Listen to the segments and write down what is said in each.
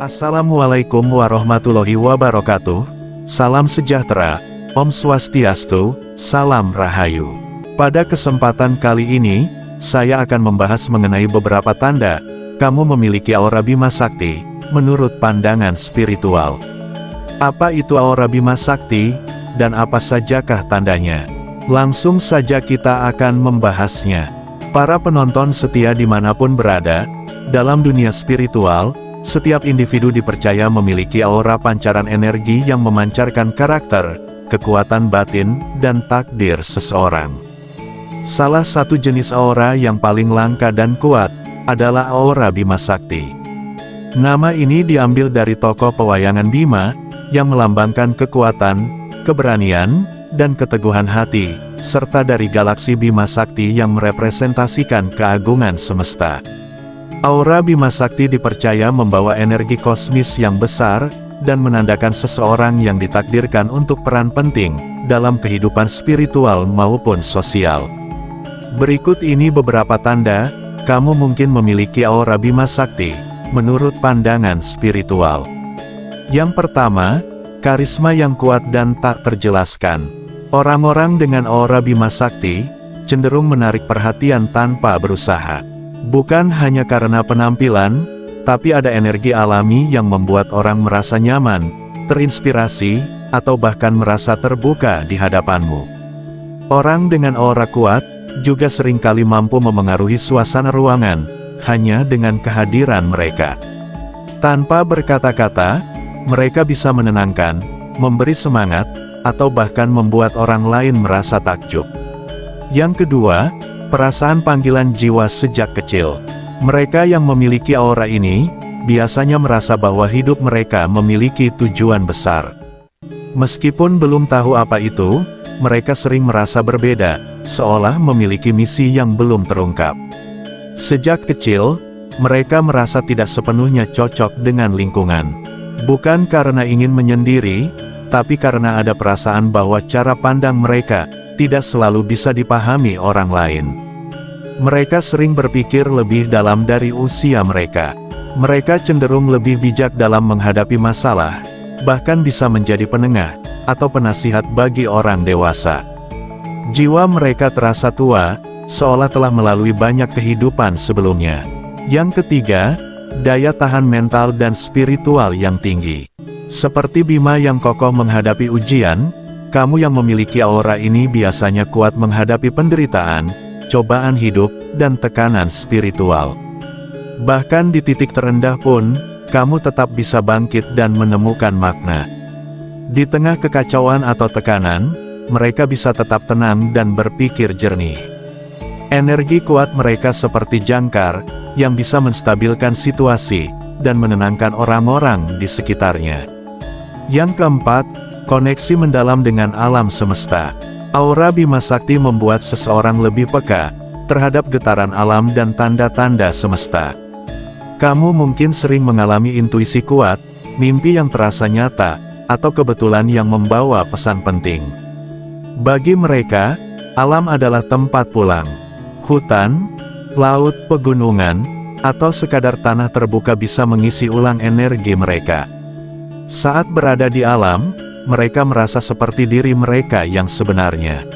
Assalamualaikum warahmatullahi wabarakatuh. Salam sejahtera, Om Swastiastu, Salam Rahayu. Pada kesempatan kali ini, saya akan membahas mengenai beberapa tanda kamu memiliki aura Bima Sakti, menurut pandangan spiritual. Apa itu aura Bima Sakti, dan apa sajakah tandanya? Langsung saja kita akan membahasnya. Para penonton setia dimanapun berada, dalam dunia spiritual, setiap individu dipercaya memiliki aura pancaran energi yang memancarkan karakter, kekuatan batin, dan takdir seseorang. Salah satu jenis aura yang paling langka dan kuat, adalah aura Bima Sakti. Nama ini diambil dari tokoh pewayangan Bima, yang melambangkan kekuatan, keberanian, dan keteguhan hati, serta dari galaksi Bima Sakti yang merepresentasikan keagungan semesta. Aura Bima Sakti dipercaya membawa energi kosmis yang besar, dan menandakan seseorang yang ditakdirkan untuk peran penting, dalam kehidupan spiritual maupun sosial. Berikut ini beberapa tanda, kamu mungkin memiliki aura Bima Sakti, menurut pandangan spiritual. Yang pertama, karisma yang kuat dan tak terjelaskan. Orang-orang dengan aura Bima Sakti, cenderung menarik perhatian tanpa berusaha. Bukan hanya karena penampilan, tapi ada energi alami yang membuat orang merasa nyaman, terinspirasi, atau bahkan merasa terbuka di hadapanmu. Orang dengan aura kuat, juga seringkali mampu memengaruhi suasana ruangan, hanya dengan kehadiran mereka. Tanpa berkata-kata, mereka bisa menenangkan, memberi semangat, atau bahkan membuat orang lain merasa takjub. Yang kedua, perasaan panggilan jiwa sejak kecil. Mereka yang memiliki aura ini, biasanya merasa bahwa hidup mereka memiliki tujuan besar. Meskipun belum tahu apa itu, mereka sering merasa berbeda, seolah memiliki misi yang belum terungkap. Sejak kecil, mereka merasa tidak sepenuhnya cocok dengan lingkungan. Bukan karena ingin menyendiri, tapi karena ada perasaan bahwa cara pandang mereka tidak selalu bisa dipahami orang lain. Mereka sering berpikir lebih dalam dari usia mereka. Mereka cenderung lebih bijak dalam menghadapi masalah, bahkan bisa menjadi penengah, atau penasihat bagi orang dewasa. Jiwa mereka terasa tua, seolah telah melalui banyak kehidupan sebelumnya. Yang ketiga, daya tahan mental dan spiritual yang tinggi. Seperti Bima yang kokoh menghadapi ujian, kamu yang memiliki aura ini biasanya kuat menghadapi penderitaan, cobaan hidup, dan tekanan spiritual. Bahkan di titik terendah pun, kamu tetap bisa bangkit dan menemukan makna. Di tengah kekacauan atau tekanan, mereka bisa tetap tenang dan berpikir jernih. Energi kuat mereka seperti jangkar, yang bisa menstabilkan situasi, dan menenangkan orang-orang di sekitarnya. Yang keempat, koneksi mendalam dengan alam semesta. Aura Bima Sakti membuat seseorang lebih peka terhadap getaran alam dan tanda-tanda semesta. Kamu mungkin sering mengalami intuisi kuat, mimpi yang terasa nyata, atau kebetulan yang membawa pesan penting. Bagi mereka, alam adalah tempat pulang. Hutan, laut, pegunungan, atau sekadar tanah terbuka bisa mengisi ulang energi mereka. Saat berada di alam, mereka merasa seperti diri mereka yang sebenarnya.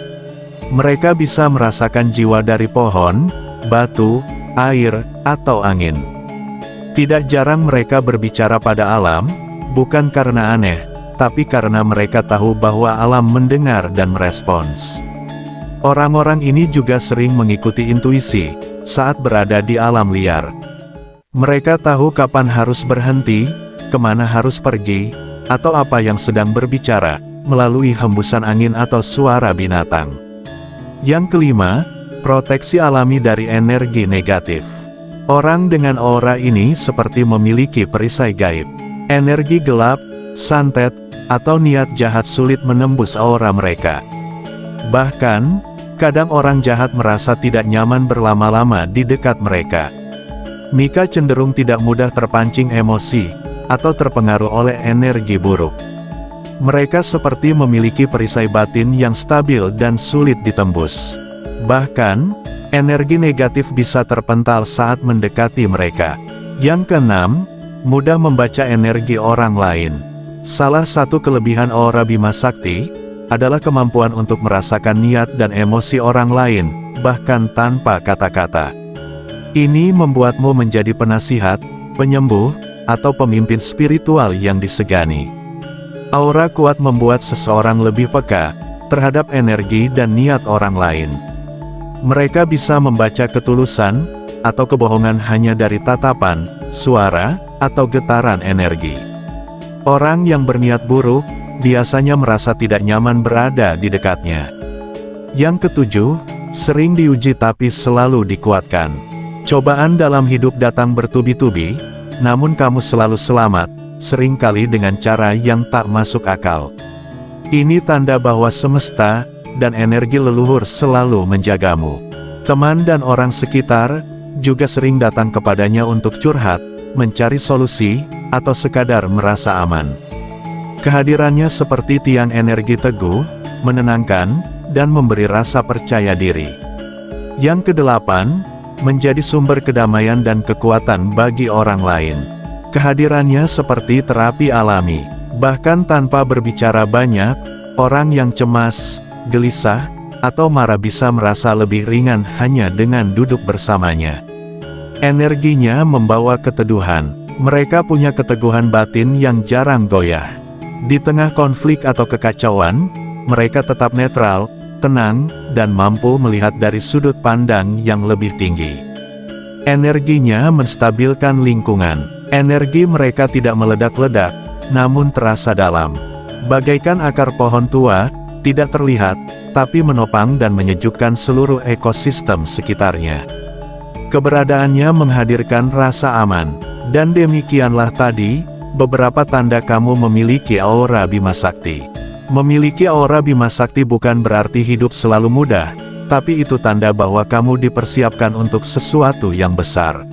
Mereka bisa merasakan jiwa dari pohon, batu, air, atau angin. Tidak jarang mereka berbicara pada alam, bukan karena aneh, tapi karena mereka tahu bahwa alam mendengar dan merespons. Orang-orang ini juga sering mengikuti intuisi, saat berada di alam liar. Mereka tahu kapan harus berhenti, kemana harus pergi, atau apa yang sedang berbicara, melalui hembusan angin atau suara binatang. Yang kelima, proteksi alami dari energi negatif. Orang dengan aura ini seperti memiliki perisai gaib. Energi gelap, santet, atau niat jahat sulit menembus aura mereka. Bahkan, kadang orang jahat merasa tidak nyaman berlama-lama di dekat mereka. Mika cenderung tidak mudah terpancing emosi, atau terpengaruh oleh energi buruk. Mereka seperti memiliki perisai batin yang stabil dan sulit ditembus. Bahkan, energi negatif bisa terpental saat mendekati mereka. Yang keenam, mudah membaca energi orang lain. Salah satu kelebihan aura Bima Sakti adalah kemampuan untuk merasakan niat dan emosi orang lain, bahkan tanpa kata-kata. Ini membuatmu menjadi penasihat, penyembuh, atau pemimpin spiritual yang disegani. Aura kuat membuat seseorang lebih peka terhadap energi dan niat orang lain. Mereka bisa membaca ketulusan atau kebohongan hanya dari tatapan, suara, atau getaran energi. Orang yang berniat buruk biasanya merasa tidak nyaman berada di dekatnya. Yang ketujuh, sering diuji tapi selalu dikuatkan. Cobaan dalam hidup datang bertubi-tubi, namun kamu selalu selamat, seringkali dengan cara yang tak masuk akal. Ini tanda bahwa semesta dan energi leluhur selalu menjagamu. Teman dan orang sekitar juga sering datang kepadanya untuk curhat, mencari solusi, atau sekadar merasa aman. Kehadirannya seperti tiang energi teguh, menenangkan, dan memberi rasa percaya diri. Yang kedelapan, menjadi sumber kedamaian dan kekuatan bagi orang lain. Kehadirannya seperti terapi alami. Bahkan tanpa berbicara banyak, orang yang cemas, gelisah, atau marah bisa merasa lebih ringan hanya dengan duduk bersamanya. Energinya membawa keteduhan. Mereka punya keteguhan batin yang jarang goyah. Di tengah konflik atau kekacauan, mereka tetap netral, tenang, dan mampu melihat dari sudut pandang yang lebih tinggi. Energinya menstabilkan lingkungan. Energi mereka tidak meledak-ledak, namun terasa dalam. Bagaikan akar pohon tua, tidak terlihat, tapi menopang dan menyejukkan seluruh ekosistem sekitarnya. Keberadaannya menghadirkan rasa aman. Dan demikianlah tadi, beberapa tanda kamu memiliki aura Bima Sakti. Memiliki aura Bima Sakti bukan berarti hidup selalu mudah, tapi itu tanda bahwa kamu dipersiapkan untuk sesuatu yang besar.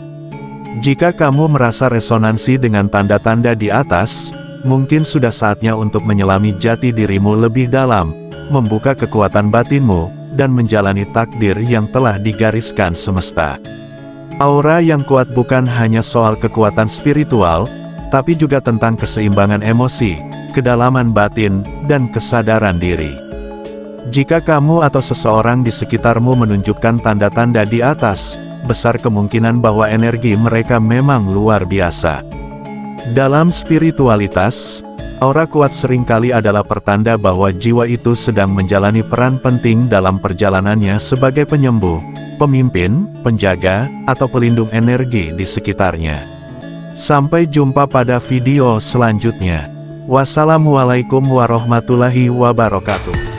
Jika kamu merasa resonansi dengan tanda-tanda di atas, mungkin sudah saatnya untuk menyelami jati dirimu lebih dalam, membuka kekuatan batinmu, dan menjalani takdir yang telah digariskan semesta. Aura yang kuat bukan hanya soal kekuatan spiritual, tapi juga tentang keseimbangan emosi, kedalaman batin, dan kesadaran diri. Jika kamu atau seseorang di sekitarmu menunjukkan tanda-tanda di atas, besar kemungkinan bahwa energi mereka memang luar biasa. Dalam spiritualitas, aura kuat seringkali adalah pertanda bahwa jiwa itu sedang menjalani peran penting dalam perjalanannya sebagai penyembuh, pemimpin, penjaga, atau pelindung energi di sekitarnya. Sampai jumpa pada video selanjutnya. Wassalamualaikum warahmatullahi wabarakatuh.